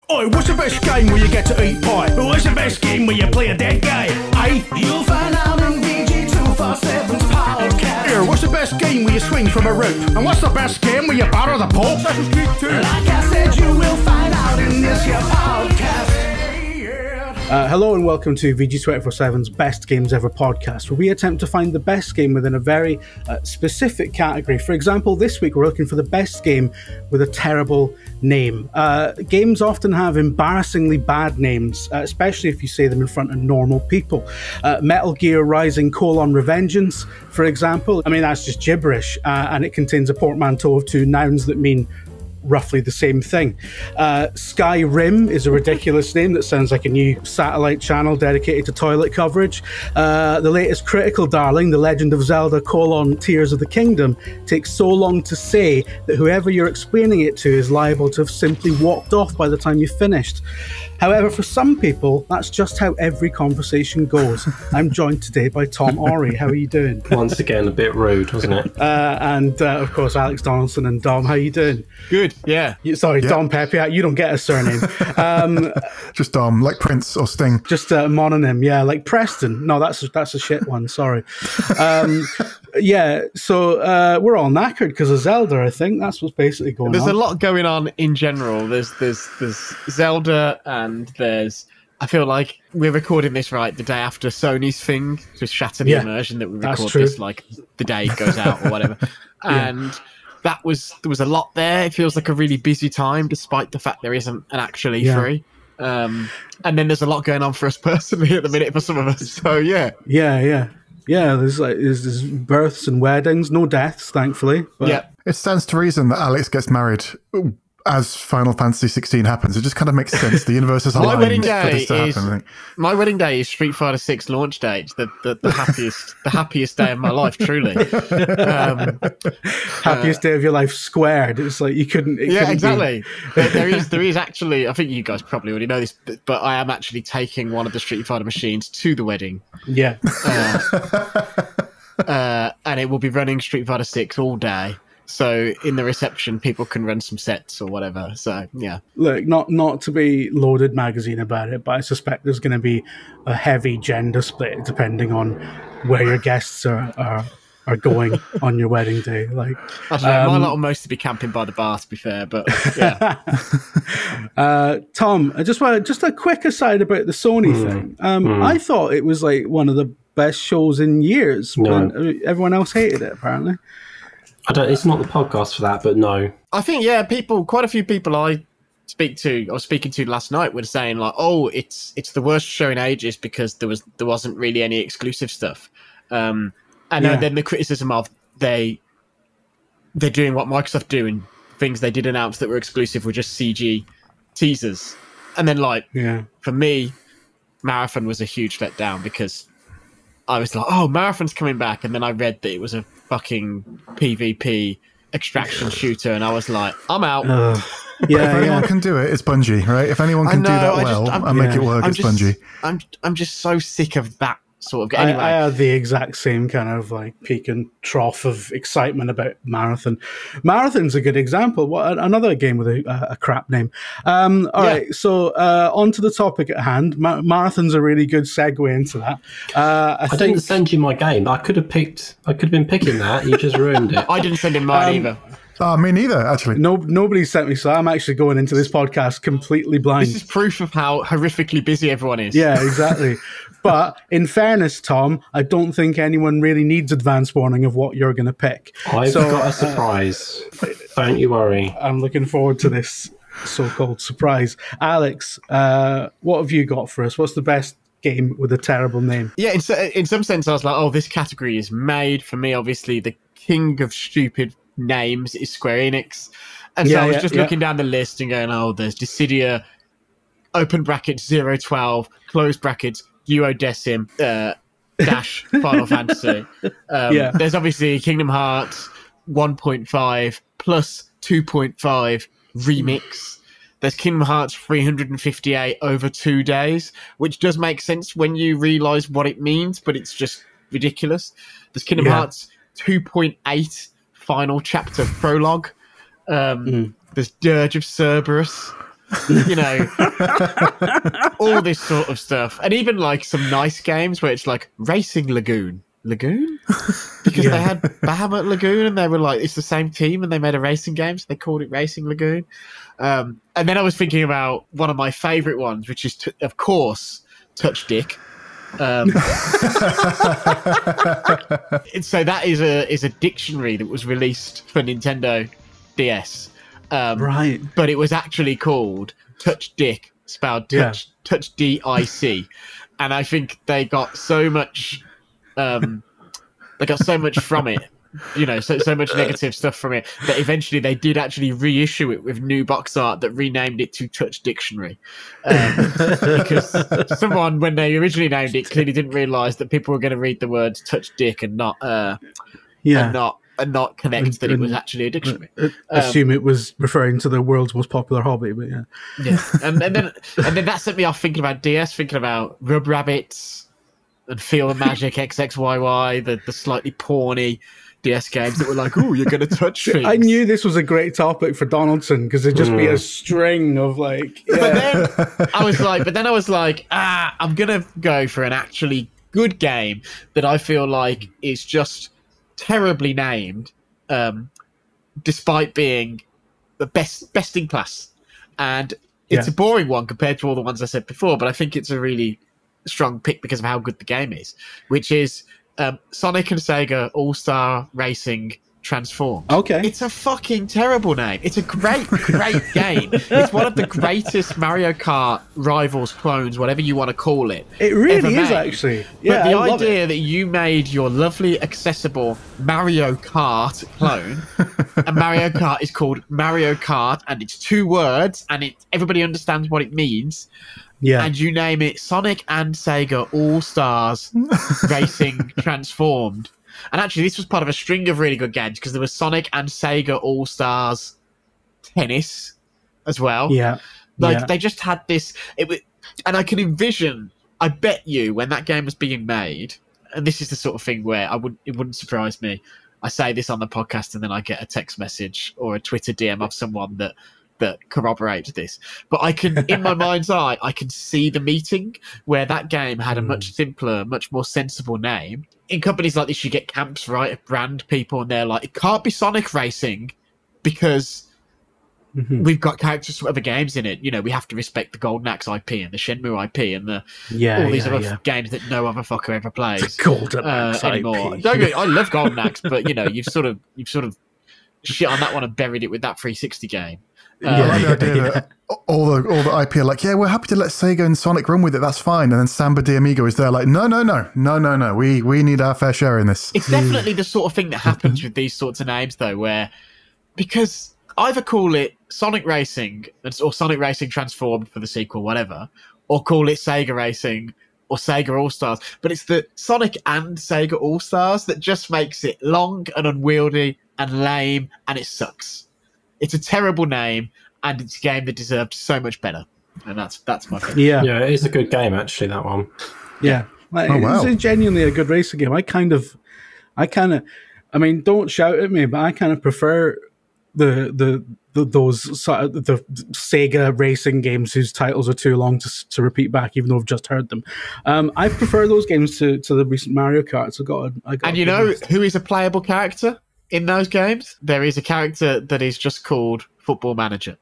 Oi, what's the best game where you get to eat pie? What's the best game where you play a dead guy? Aye, you'll find out in VG247's podcast. Here, what's the best game where you swing from a rope? And what's the best game where you batter the Pope? Assassin's Creed 2. Like I said, you will find out in this here podcast. Hello and welcome to VG247's Best Games Ever podcast, where we attempt to find the best game within a very specific category. For example, this week we're looking for the best game with a terrible name. Games often have embarrassingly bad names, especially if you say them in front of normal people. Metal Gear Rising: Revengeance, for example. I mean, that's just gibberish, and it contains a portmanteau of two nouns that mean roughly the same thing. Skyrim is a ridiculous name that sounds like a new satellite channel dedicated to toilet coverage. The latest critical darling, The Legend of Zelda: Tears of the Kingdom, takes so long to say that whoever you're explaining it to is liable to have simply walked off by the time you finished. However, for some people, that's just how every conversation goes. I'm joined today by Tom Ori. How are you doing? Once again, a bit rude, wasn't it? And of course, Alex Donaldson and Dom. How are you doing? Good, yeah. Sorry, yeah. Dom Pepe. You don't get a surname. Just Dom, like Prince or Sting. Just a mononym, yeah, like Preston. No, that's a shit one. Sorry. Yeah, so we're all knackered because of Zelda. I think that's what's basically going on. There's a lot going on in general. There's Zelda, and I feel like we're recording this right the day after Sony's thing, just shatter the immersion that we record this like the day it goes out or whatever. And there was a lot there. It feels like a really busy time, despite the fact there isn't an actual E3. And then there's a lot going on for us personally at the minute for some of us. So yeah. There's births and weddings, no deaths, thankfully. But it stands to reason that Alex gets married as Final Fantasy 16 happens. It just kind of makes sense. The universe is aligned for this to happen. My wedding day is Street Fighter 6 launch date. The happiest day of my life, truly. Happiest day of your life squared. It's like you couldn't. Exactly. There is actually. I think you guys probably already know this, but I am actually taking one of the Street Fighter machines to the wedding. Yeah. And it will be running Street Fighter 6 all day. So in the reception, people can run some sets or whatever. So yeah. Look, not to be loaded magazine about it, but I suspect there's going to be a heavy gender split depending on where your guests are going on your wedding day. Like, I don't know, my lot will mostly be camping by the bar, to be fair. But yeah. Tom, just a quick aside about the Sony thing. I thought it was like one of the best shows in years. No. Everyone else hated it, apparently. It's not the podcast for that, but no. I think, quite a few people I was speaking to last night were saying like, oh, it's the worst show in ages because there wasn't really any exclusive stuff. And then the criticism of they're doing what Microsoft do, and things they did announce that were exclusive were just CG teasers. And then for me, Marathon was a huge letdown because I was like, oh, Marathon's coming back. And then I read that it was a fucking PvP extraction shooter. And I was like, I'm out. If anyone can do it, it's Bungie, right? If anyone can do that and make it work, it's Bungie. I'm just so sick of that sort of... Anyway. I had the exact same kind of like peak and trough of excitement about Marathon. Marathon's a good example. Another game with a crap name. All right, so on to the topic at hand. Marathon's a really good segue into that. I didn't send you my game. I could have been picking that. You just ruined it. I didn't send him mine either. Me neither, actually. Nobody sent me, so I'm actually going into this podcast completely blind. This is proof of how horrifically busy everyone is. Yeah, exactly. But in fairness, Tom, I don't think anyone really needs advance warning of what you're going to pick. I've got a surprise. Don't you worry. I'm looking forward to this so-called surprise. Alex, what have you got for us? What's the best game with a terrible name? Yeah, in some sense, I was like, oh, this category is made. For me, obviously, the king of stupid names is Square Enix. And so I was just looking down the list and going, oh, there's Dissidia, open brackets 012, close brackets Duodecim, dash Final Fantasy. There's obviously Kingdom Hearts 1.5 plus 2.5 remix. There's Kingdom Hearts 358 over 2 days, which does make sense when you realise what it means, but it's just ridiculous. There's Kingdom Hearts 2.8 final chapter prologue. There's Dirge of Cerberus. You know, all this sort of stuff. And even like some nice games where it's like Racing Lagoon. Lagoon? Because they had Bahamut Lagoon and they were like, it's the same team and they made a racing game, so they called it Racing Lagoon. And then I was thinking about one of my favourite ones, which is, of course, Touch Dick. So that is a dictionary that was released for Nintendo DS. Right. But it was actually called Touch Dick, spelled Touch D-I-C. And I think they got so much... from it, you know, so much negative stuff from it that eventually they did actually reissue it with new box art that renamed it to Touch Dictionary, because someone, when they originally named it, clearly didn't realise that people were going to read the words "touch dick" and not connect that it was actually a dictionary. Assume it was referring to the world's most popular hobby, but yeah. And then that set me off thinking about DS, thinking about Rub Rabbits and Feel the Magic XXYY, the slightly porny DS games that were like, oh, you're going to touch things. I knew this was a great topic for Donaldson because it'd just be a string of like... Yeah. But then I was like, I'm going to go for an actually good game that I feel like is just terribly named, despite being the best in class. And it's a boring one compared to all the ones I said before, but I think it's a really strong pick because of how good the game is, which is Sonic and Sega All-Star Racing Transformed. Okay. It's a fucking terrible name. It's a great game. It's one of the greatest Mario Kart rivals, clones, whatever you want to call it. It really is, actually. Yeah, but the idea that you made your lovely, accessible Mario Kart clone, and Mario Kart is called Mario Kart, and it's 2 words, and everybody understands what it means. Yeah. And you name it Sonic and Sega All-Stars Racing Transformed. And actually, this was part of a string of really good games because there was Sonic and Sega All-Stars Tennis as well. Yeah. They just had this... and I can envision, I bet you, when that game was being made, and this is the sort of thing where it wouldn't surprise me, I say this on the podcast and then I get a text message or a Twitter DM of someone that corroborates this, but I can, in my mind's eye, I can see the meeting where that game had a much simpler, much more sensible name. In companies like this, you get camps, right, brand people, and they're like, it can't be Sonic Racing because we've got characters from other games in it. You know, we have to respect the Golden Axe IP and the Shenmue IP and all these other games that no other fucker ever plays. The Golden Axe anymore. IP. I love Golden Axe, but you know, you've sort of shit on that one and buried it with that 360 game. I like the idea that all the IP are like, yeah, we're happy to let Sega and Sonic run with it, that's fine. And then Samba de Amigo is there like, no. We need our fair share in this. It's definitely the sort of thing that happens with these sorts of names, though, where because either call it Sonic Racing or Sonic Racing Transformed for the sequel, whatever, or call it Sega Racing or Sega All-Stars. But it's the Sonic and Sega All-Stars that just makes it long and unwieldy and lame, and it sucks. It's a terrible name, and it's a game that deserved so much better. And that's my favorite. Yeah, it is a good game, actually, that one. Yeah. It's genuinely a good racing game. I mean, don't shout at me, but I kind of prefer those sort of the Sega racing games whose titles are too long to repeat back, even though I've just heard them. I prefer those games to the recent Mario Karts. And you know who is a playable character in those games? There is a character that is just called Football Manager.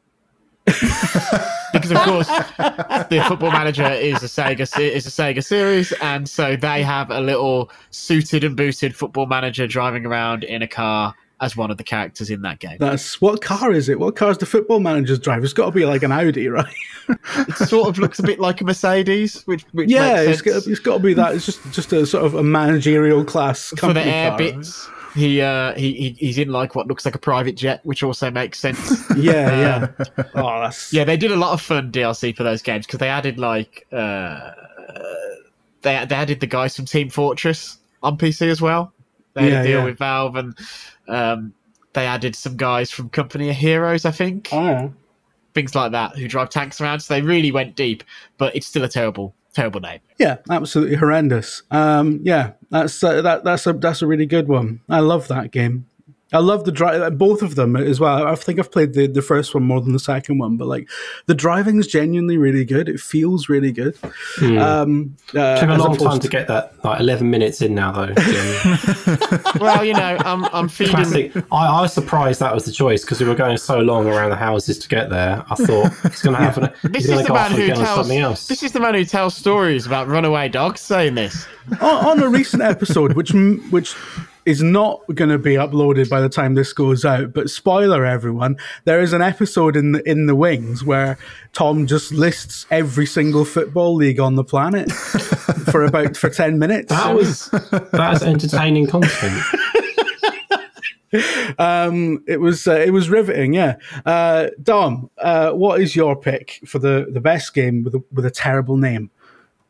Because of course the Football Manager is a Sega series, and so they have a little suited and booted Football Manager driving around in a car as one of the characters in that game. What car is it? What car is the Football Manager's drive? It's got to be like an Audi, right? It sort of looks a bit like a Mercedes, which yeah, makes sense. it's got to be that. It's just a sort of a managerial class company for the air car. bits. He's in like what looks like a private jet, which also makes sense. Yeah. They did a lot of fun DLC for those games because they added like they added the guys from Team Fortress on PC as well. They had a deal with Valve, and they added some guys from Company of Heroes, I think. Oh, yeah. Things like that who drive tanks around. So they really went deep, but it's still a terrible name. Yeah, absolutely horrendous. That's a really good one. I love that game. I love the drive, both of them as well. I think I've played the first one more than the second one, but like the driving is genuinely really good. It feels really good. Took a long time to get that, like 11 minutes in now, though. Well, you know, I'm feeding. Classic. I was surprised that was the choice because we were going so long around the houses to get there. I thought he's going to have This is the man who tells stories about runaway dogs saying this. On a recent episode, which is not going to be uploaded by the time this goes out, but spoiler everyone, there is an episode in the wings where Tom just lists every single football league on the planet for 10 minutes. That's entertaining content. It was riveting, yeah. Dom, what is your pick for the best game with a terrible name?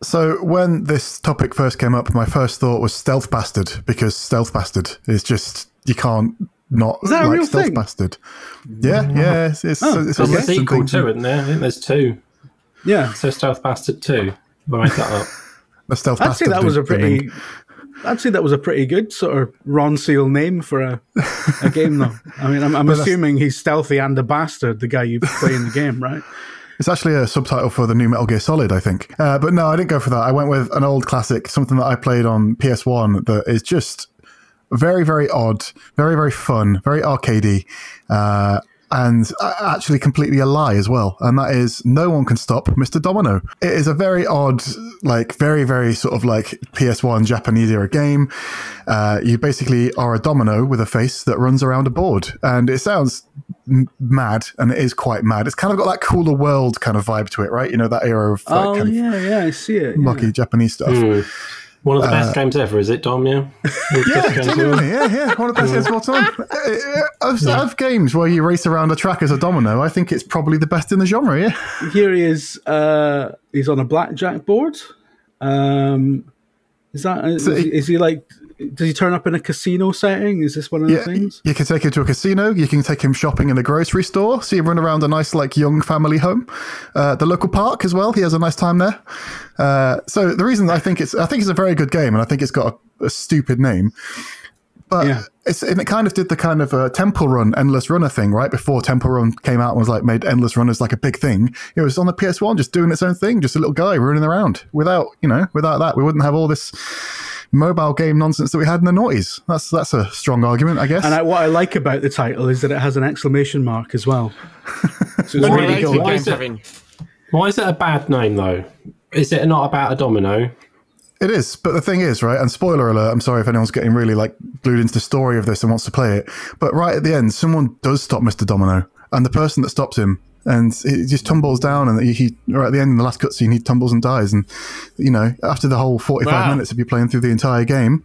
So when this topic first came up, my first thought was Stealth Bastard, because Stealth Bastard is just, you can't not is that a like real Stealth thing? Bastard. Yeah, it's There's a sequel too, isn't there? I think there's 2. Yeah. So Stealth Bastard 2. I made that up. The Stealth I'd Bastard. say that was a pretty good sort of Ron Seal name for a game, though. I mean, I'm assuming he's stealthy and a bastard, the guy you play in the game, right? It's actually a subtitle for the new Metal Gear Solid, I think. But no, I didn't go for that. I went with an old classic, something that I played on PS1 that is just very, very odd, very, very fun, very arcadey, and actually completely a lie as well. And that is No One Can Stop Mr. Domino. It is a very odd, like very, very sort of like PS1 Japanese era game. You basically are a domino with a face that runs around a board. And it sounds mad, and it is quite mad. It's kind of got that Cooler World kind of vibe to it, right? You know, that era of like, I see it. mucky Japanese stuff. One of the best games ever, is it, Dom? Yeah, genuinely, yeah. One of the best games of all time. I have games where you race around a track as a domino. I think it's probably the best in the genre. Yeah. Here he is. He's on a blackjack board. Is he like? Does he turn up in a casino setting? Is this one of the things? You can take him to a casino. You can take him shopping in a grocery store. See him run around a nice, like, young family home. The local park as well. He has a nice time there. So the reason I think it's a very good game, and I think it's got a stupid name. But it kind of did the kind of Temple Run, Endless Runner thing, right? Before Temple Run came out and was like made Endless Runners like a big thing. It was on the PS1, just doing its own thing, just a little guy running around. Without that, we wouldn't have all this mobile game nonsense that we had in the noughties. That's a strong argument, I guess. And what I like about the title is that it has an exclamation mark as well. So it's really cool. Why is it a bad name, though? Is it not about a domino? It is, but the thing is, right, and spoiler alert, I'm sorry if anyone's getting really like glued into the story of this and wants to play it, but right at the end, someone does stop Mr. Domino, and the person that stops him, and he just tumbles down, and he right at the end in the last cutscene, he tumbles and dies, and you know, after the whole 45 minutes of you playing through the entire game,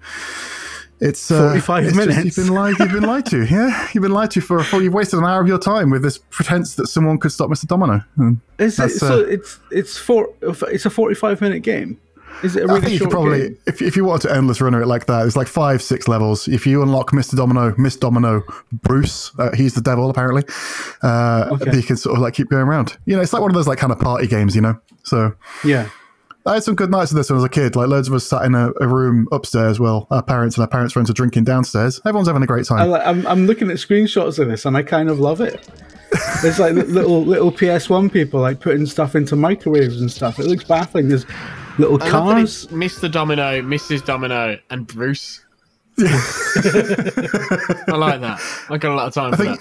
it's 45 minutes. You've been lied to. Yeah, you've been lied to you've wasted an hour of your time with this pretense that someone could stop Mr. Domino. It's a 45-minute game. Is it a really short game? If you wanted to endless runner it like that, it's like 5-6 levels. If you unlock Mr. Domino, Miss Domino, Bruce, he's the devil apparently. You can sort of like keep going around. You know, it's like one of those like kind of party games, you know. So yeah, I had some good nights of this when I was a kid. Like loads of us sat in a room upstairs. Well, our parents friends are drinking downstairs. Everyone's having a great time. I'm looking at screenshots of this and I kind of love it. There's like little PS1 people like putting stuff into microwaves and stuff. It looks baffling. There's little cars. Mr. Domino, Mrs. Domino, and Bruce. I like that. I got a lot of time for that.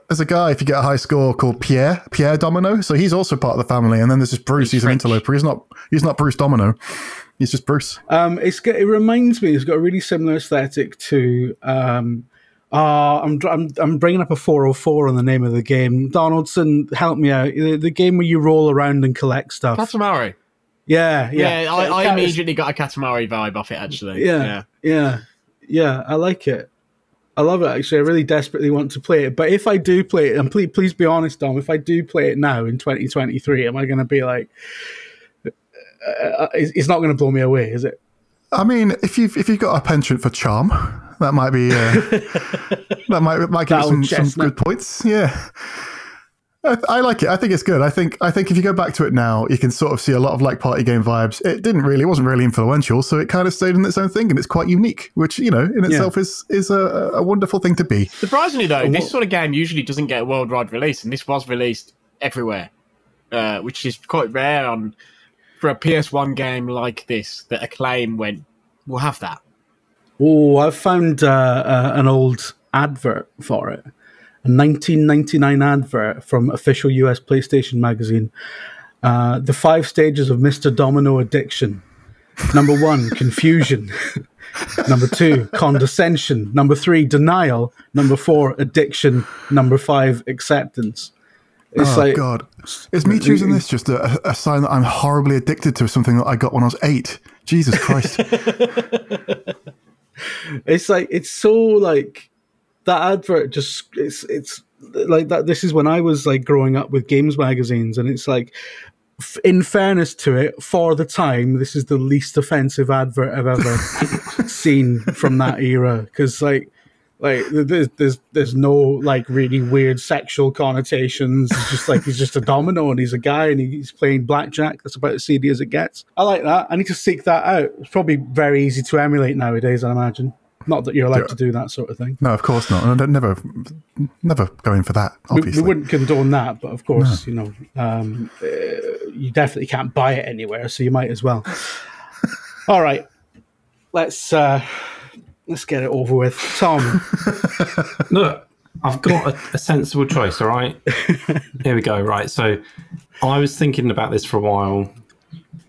There's a guy, if you get a high score, called Pierre Domino. So he's also part of the family. And then there's just Bruce. He's an interloper. He's not Bruce Domino. He's just Bruce. It reminds me. It's got a really similar aesthetic to. I'm bringing up a 404 on the name of the game. Donaldson, help me out. The game where you roll around and collect stuff. Katamari. Yeah. I immediately got a Katamari vibe off it, actually. Yeah. I like it. I love it, actually. I really desperately want to play it. But if I do play it, and please be honest, Dom, if I do play it now in 2023, am I going to be like, it's not going to blow me away, is it? I mean, if you've got a penchant for charm, that might be that might give some good points. Yeah. I like it. I think it's good. I think if you go back to it now, you can sort of see a lot of like party game vibes. It wasn't really influential, so it kind of stayed in its own thing, and it's quite unique, which in itself is a wonderful thing to be. Surprisingly, though, this sort of game usually doesn't get a worldwide release, and this was released everywhere, which is quite rare for a PS1 game like this. That Acclaim went, we'll have that. Oh, I found an old advert for it. A 1999 advert from official US PlayStation magazine. The 5 stages of Mr. Domino addiction. Number 1, confusion. Number 2, condescension. Number 3, denial. Number 4, addiction. Number 5, acceptance. It's God. Is me choosing this just a sign that I'm horribly addicted to something that I got when I was 8? Jesus Christ. It's so like that advert just it's like that. This is when I was like growing up with games magazines, and it's like, in fairness to it, for the time, this is the least offensive advert I've ever seen from that era, because like there's no like really weird sexual connotations. It's just like he's just a domino and he's a guy and he's playing blackjack. That's about as seedy as it gets. I like that. I need to seek that out. It's probably very easy to emulate nowadays, I imagine. Not that you're allowed to do that sort of thing. No, of course not. And never going for that, obviously. We wouldn't condone that, but of course, you definitely can't buy it anywhere, so you might as well. All right. Let's get it over with. Tom. Look, I've got a sensible choice, all right? Here we go, right. So I was thinking about this for a while.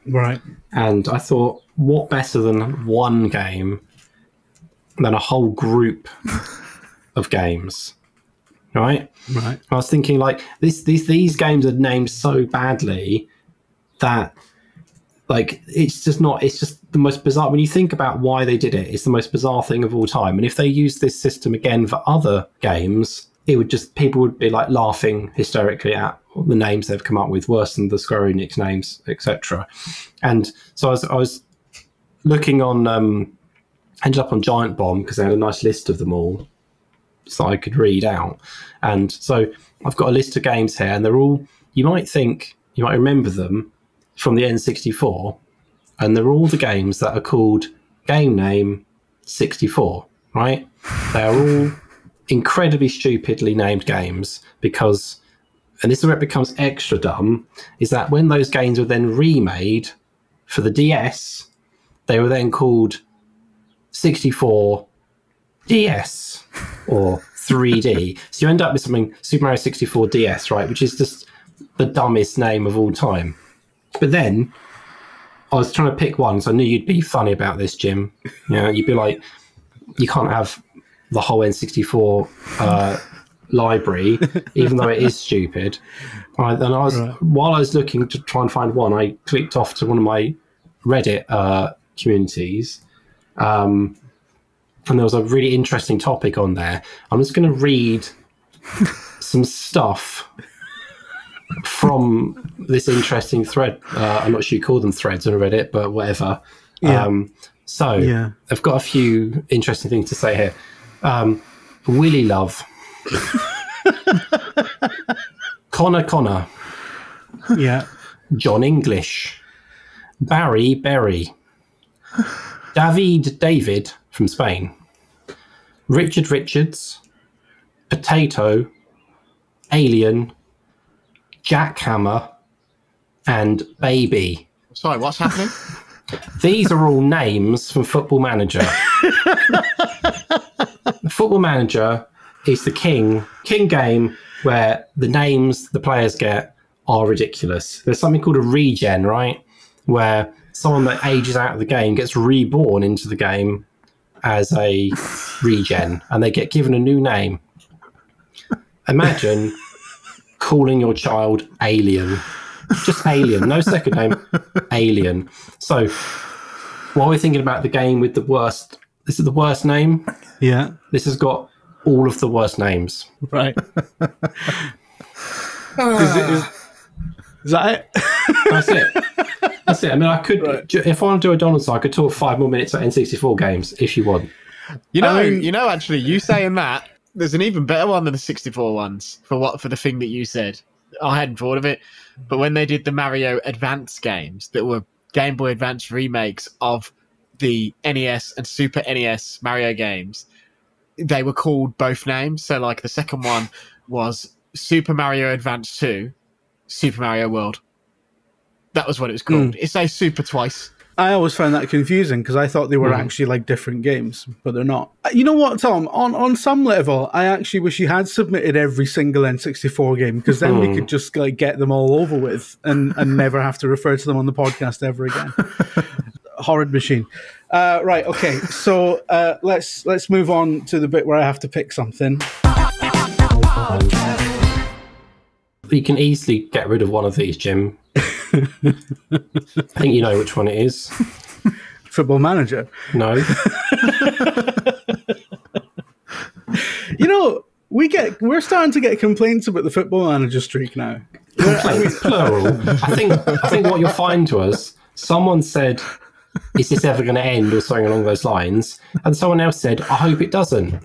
Right. And I thought, what better than one game than a whole group of games, right? Right. I was thinking, like, these games are named so badly that, like, it's just the most bizarre. When you think about why they did it, it's the most bizarre thing of all time. And if they used this system again for other games, people would be like laughing hysterically at the names they've come up with, worse than the Square Enix names, etc. And so I was looking on, ended up on Giant Bomb because they had a nice list of them all, so I could read out. And so I've got a list of games here, and they're all, you might remember them from the N64, and they're all the games that are called Game Name 64, right? They are all incredibly stupidly named games because, and this is where it becomes extra dumb, is that when those games were then remade for the DS, they were then called 64 DS or 3D. So you end up with something Super Mario 64 DS, right? Which is just the dumbest name of all time. But then I was trying to pick one, so I knew you'd be funny about this, Jim. You'd be like, you can't have the whole N64 library, even though it is stupid. Right, and while I was looking to try and find one, I clicked off to one of my Reddit communities. And there was a really interesting topic on there. I'm just going to read some stuff from this interesting thread. I'm not sure you call them threads on Reddit, but whatever. Yeah. I've got a few interesting things to say here. Willy Love. Connor. Yeah. John English. Barry Berry. David from Spain. Richard Richards. Potato. Alien. Jackhammer. And Baby. Sorry, what's happening? These are all names from Football Manager. The Football Manager is the king game where the names the players get are ridiculous. There's something called a regen, right? Where someone that ages out of the game gets reborn into the game as a regen, and they get given a new name. Imagine calling your child Alien. Just Alien, no second name, Alien. So while we're thinking about the game with the worst, this is the worst name. Yeah. This has got all of the worst names. Right. Is that it? That's it. That's it. I mean, I could, if I want to do a Donaldson, I could talk 5 more minutes at N64 games if you want. Actually, you saying that, there's an even better one than the 64 ones for the thing that you said. I hadn't thought of it. But when they did the Mario Advance games that were Game Boy Advance remakes of the NES and Super NES Mario games, they were called both names. So like the second one was Super Mario Advance 2, Super Mario World. That was what it was called. It says Super twice. I always found that confusing because I thought they were actually like different games, but they're not. You know what, Tom? On some level, I actually wish you had submitted every single N64 game, because then we could just like get them all over with and never have to refer to them on the podcast ever again. Horrid machine. Right, okay. So let's move on to the bit where I have to pick something. You can easily get rid of one of these, Jim. I think you know which one it is. Football Manager. No. You know, we're starting to get complaints about the Football Manager streak now. Complaints, plural. I think what you'll find to us, someone said, "Is this ever going to end?" or something along those lines, and someone else said, "I hope it doesn't."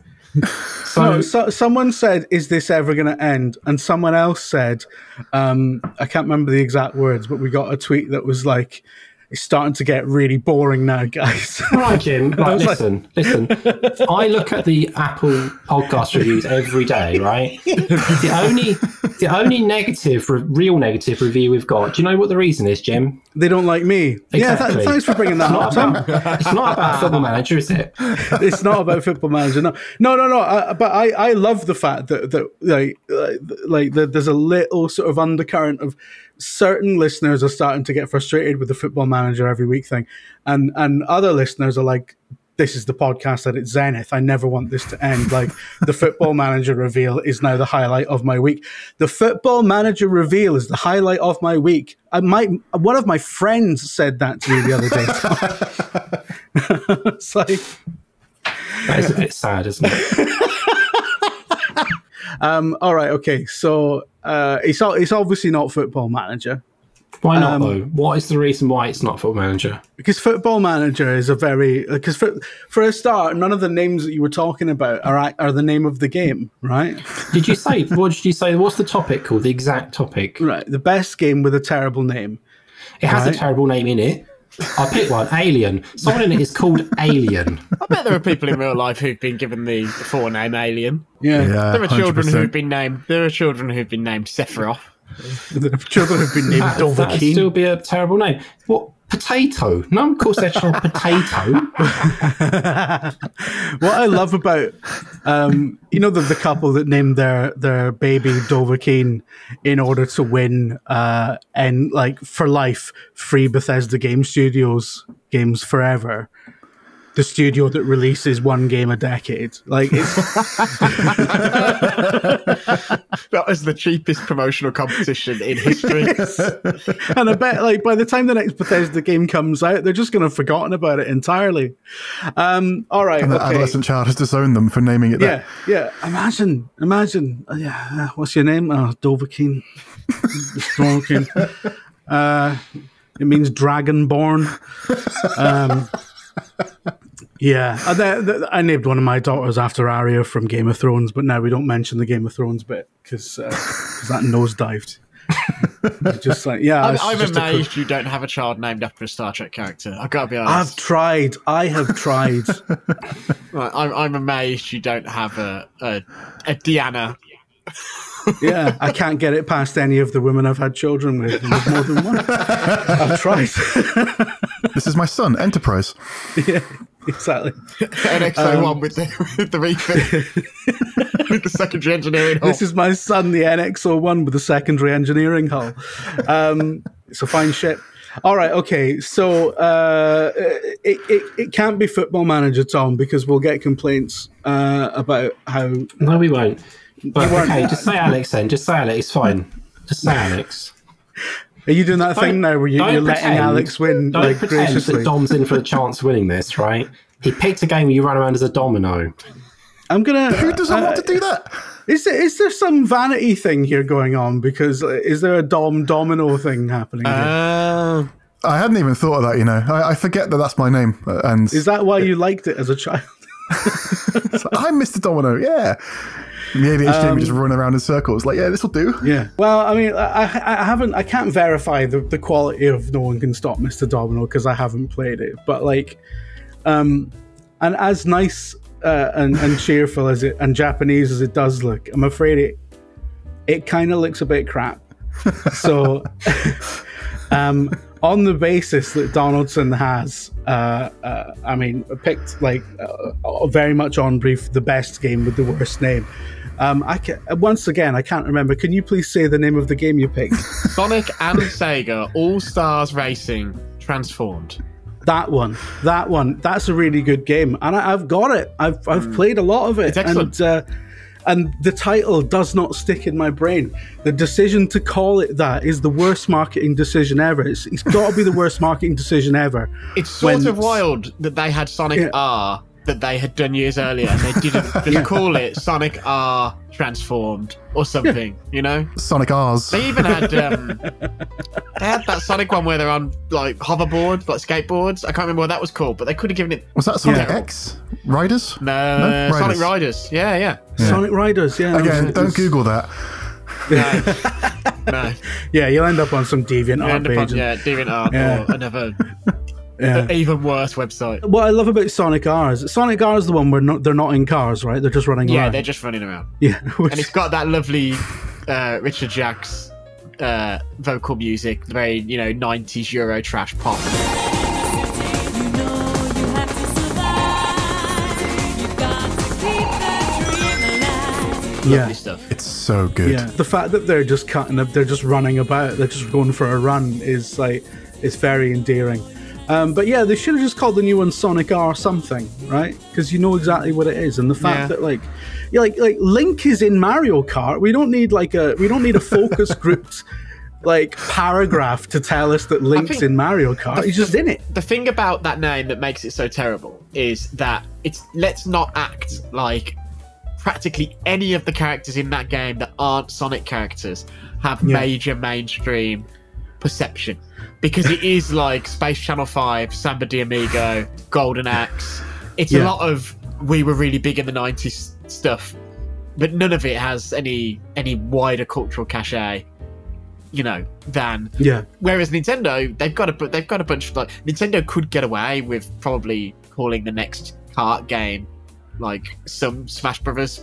So someone said, "Is this ever going to end?" And someone else said, I can't remember the exact words, but we got a tweet that was like, "It's starting to get really boring now, guys." Right, Jim. Right, listen. I look at the Apple podcast reviews every day, right? The only real negative review we've got. Do you know what the reason is, Jim? They don't like me. Exactly. Yeah, thanks for bringing that up, Tom. It's not about Football Manager, is it? It's not about Football Manager. No. But I love the fact that there's a little sort of undercurrent of certain listeners are starting to get frustrated with the Football Manager every week thing, and other listeners are like, "This is the podcast at its zenith. I never want this to end." Like, the Football Manager reveal is now the highlight of my week. The Football Manager reveal is the highlight of my week. One of my friends said that to me the other day. It's like, that is a bit sad, isn't it? all right, okay. So it's obviously not Football Manager. Why not, though? What is the reason why it's not Football Manager? Because Football Manager is because for a start, none of the names that you were talking about are the name of the game, right? What did you say? What's the topic called? The exact topic? Right, the best game with a terrible name. It has a terrible name in it. I'll pick one. Alien. Someone in it is called Alien. I bet there are people in real life who've been given the forename Alien. Yeah. There are children 100%. who've been named. There are children who've been named Sephiroth. The children have been named That would still be a terrible name. What? Potato? No one calls their child Potato. What I love about, the couple that named their baby Dovahkiin in order to win, and like for life, free Bethesda Game Studios games forever. The studio that releases one game a decade. Like, it's that was the cheapest promotional competition in history. And I bet, like, by the time the next Bethesda game comes out, they're just going to have forgotten about it entirely. All right, And the adolescent child has disowned them for naming it that. Yeah. Imagine. Yeah, what's your name? Oh, Dovahkiin. Dovahkiin. It means dragonborn. Yeah, I named one of my daughters after Arya from Game of Thrones, but now we don't mention the Game of Thrones bit because that nosedived. Just like, yeah, I'm amazed you don't have a child named after a Star Trek character. I've got to be honest. I have tried. I'm amazed you don't have a Deanna. Yeah, I can't get it past any of the women I've had children with. There's more than one. I've tried. This is my son, Enterprise. Yeah, exactly. NX-01 with the refit. With the secondary engineering hull. This is my son, the NX-01 with the secondary engineering hull. It's a fine ship. All right, okay. So it can't be Football Manager, Tom, because we'll get complaints about how... No, we won't. But okay, just say Alex then. Just say Alex. It's fine. Just say Alex. Are you doing that thing now where you're letting Alex win? Don't pretend graciously? that Dom's in for a chance of winning this, right? He picked a game where you run around as a domino. I'm gonna. Who doesn't want to do that? Is there some vanity thing here going on? Because is there a domino thing happening here? I hadn't even thought of that, you know. I forget that that's my name. And Is that why you liked it as a child? I'm Mr. Domino, yeah. The ADHD Jamie just running around in circles, like, yeah, this will do. Yeah. Well, I mean, I can't verify the quality of No One Can Stop Mr. Domino because I haven't played it. But like, and as nice and cheerful as it and Japanese as it does look, I'm afraid it kind of looks a bit crap. So, on the basis that Donaldson has, I mean, picked like very much on brief the best game with the worst name. Once again, I can't remember. Can you please say the name of the game you picked? Sonic and Sega All Stars Racing Transformed. That one. That's a really good game, and I've got it. I've played a lot of it. It's excellent. And the title does not stick in my brain. The decision to call it that is the worst marketing decision ever. It's got to be the worst marketing decision ever. It's sort of wild that they had Sonic R that they had done years earlier, and they didn't just call it Sonic R Transformed or something, you know? Sonic R's. They even had they had that Sonic one where they're on like hoverboards, like skateboards. I can't remember what that was called, but they could have given it. Was that Sonic X Riders? No, Riders. Sonic Riders. Yeah. Sonic Riders. Yeah. Again, don't Google that. No. Yeah, you'll end up on some DeviantArt page. DeviantArt or another. Even worse website. What I love about Sonic R is the one where they're not in cars, right? They're just running around. Yeah, they're just running around. Yeah, and it's got that lovely Richard Jacques vocal music, the very 90s Euro trash pop. Lovely stuff. It's so good. Yeah, the fact that they're just cutting up, they're just running about, they're just going for a run is like, it's very endearing. But yeah, they should have just called the new one Sonic R something, right? Because you know exactly what it is, and the fact that like Link is in Mario Kart. We don't need a focus grouped like paragraph to tell us that Link's in Mario Kart. He's just in it. The thing about that name that makes it so terrible is that let's not act like practically any of the characters in that game that aren't Sonic characters have major mainstream perception. Because it is like Space Channel 5, Samba de Amigo, Golden Axe. It's a lot of we were really big in the 90s stuff, but none of it has any wider cultural cachet, than whereas Nintendo, they've got a bunch of like Nintendo could get away with probably calling the next kart game like some Smash Brothers,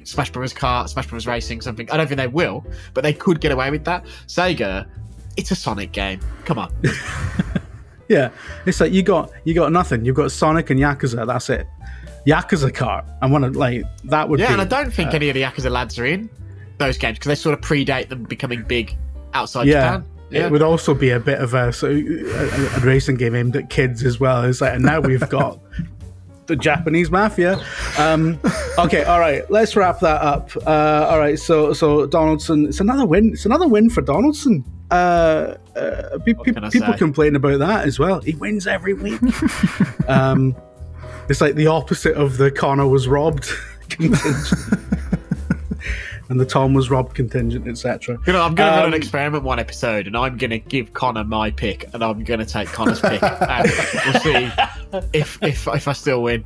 Smash Brothers Kart, Smash Brothers Racing, something. I don't think they will, but they could get away with that. Sega, it's a Sonic game. Come on. Yeah, it's like you got nothing. You've got Sonic and Yakuza. That's it. Yakuza Kart. I want to like that would. Yeah, and I don't think any of the Yakuza lads are in those games because they sort of predate them becoming big outside Japan. Yeah. It would also be a bit of a racing game aimed at kids as well. It's like, and now we've got the Japanese mafia. Okay, all right, let's wrap that up. All right, so Donaldson, it's another win. It's another win for Donaldson. People complain about that as well. He wins every week. It's like the opposite of the Connor was robbed contingent. And the Tom was robbed contingent, etc. I'm going to run an experiment one episode, and I'm going to give Connor my pick, and I'm going to take Connor's pick, and we'll see if I still win.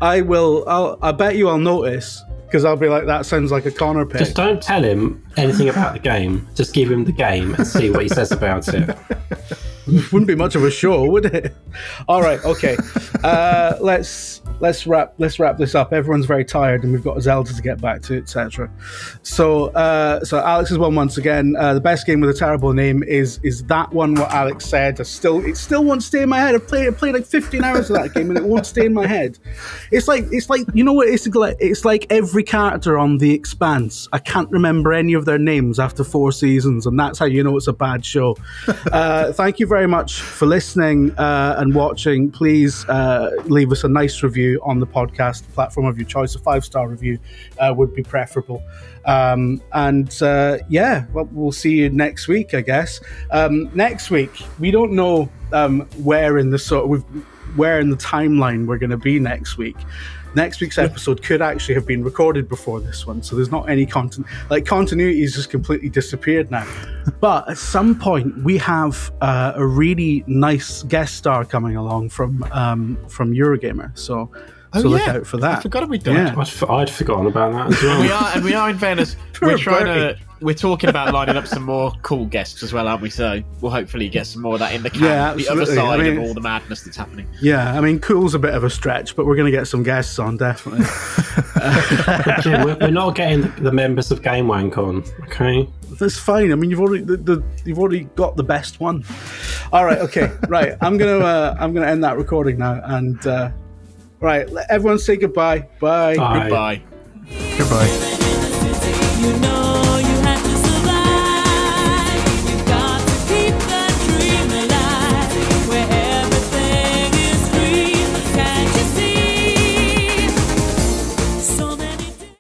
I will. I bet you I'll notice, because I'll be like, that sounds like a Connor pick. Just don't tell him anything about the game. Just give him the game and see what he says about it. Wouldn't be much of a show, would it? All right, okay. Let's wrap this up. Everyone's very tired, and we've got Zelda to get back to, etc. So Alex has won once again. The best game with a terrible name is that one. What Alex said, it still won't stay in my head. I played like 15 hours of that game, and it won't stay in my head. It's like you know what? It's like every character on The Expanse. I can't remember any of their names after 4 seasons, and that's how you know it's a bad show. Thank you very much for listening and watching. Please leave us a nice review on the podcast platform of your choice. A 5-star review would be preferable. Well, we'll see you next week, I guess. Next week, we don't know where in the timeline we're going to be next week. Next week's episode could actually have been recorded before this one, so there's not any content. Like, continuity has just completely disappeared now. But at some point, we have a really nice guest star coming along from Eurogamer. So So look out for that. I forgot we'd done. Yeah. I'd forgotten about that as well. we are in fairness. We're talking about lining up some more cool guests as well, aren't we? So we'll hopefully get some more of that in the can. Yeah, the other absolutely. side of all the madness that's happening. Yeah, I mean, cool's a bit of a stretch, but we're going to get some guests on, definitely. Jim, we're not getting the members of Game Wank on, okay? That's fine. I mean, you've already got the best one. All right, okay, right. I'm gonna end that recording now, and right, let everyone say goodbye. Bye. Bye. Goodbye. Goodbye. You know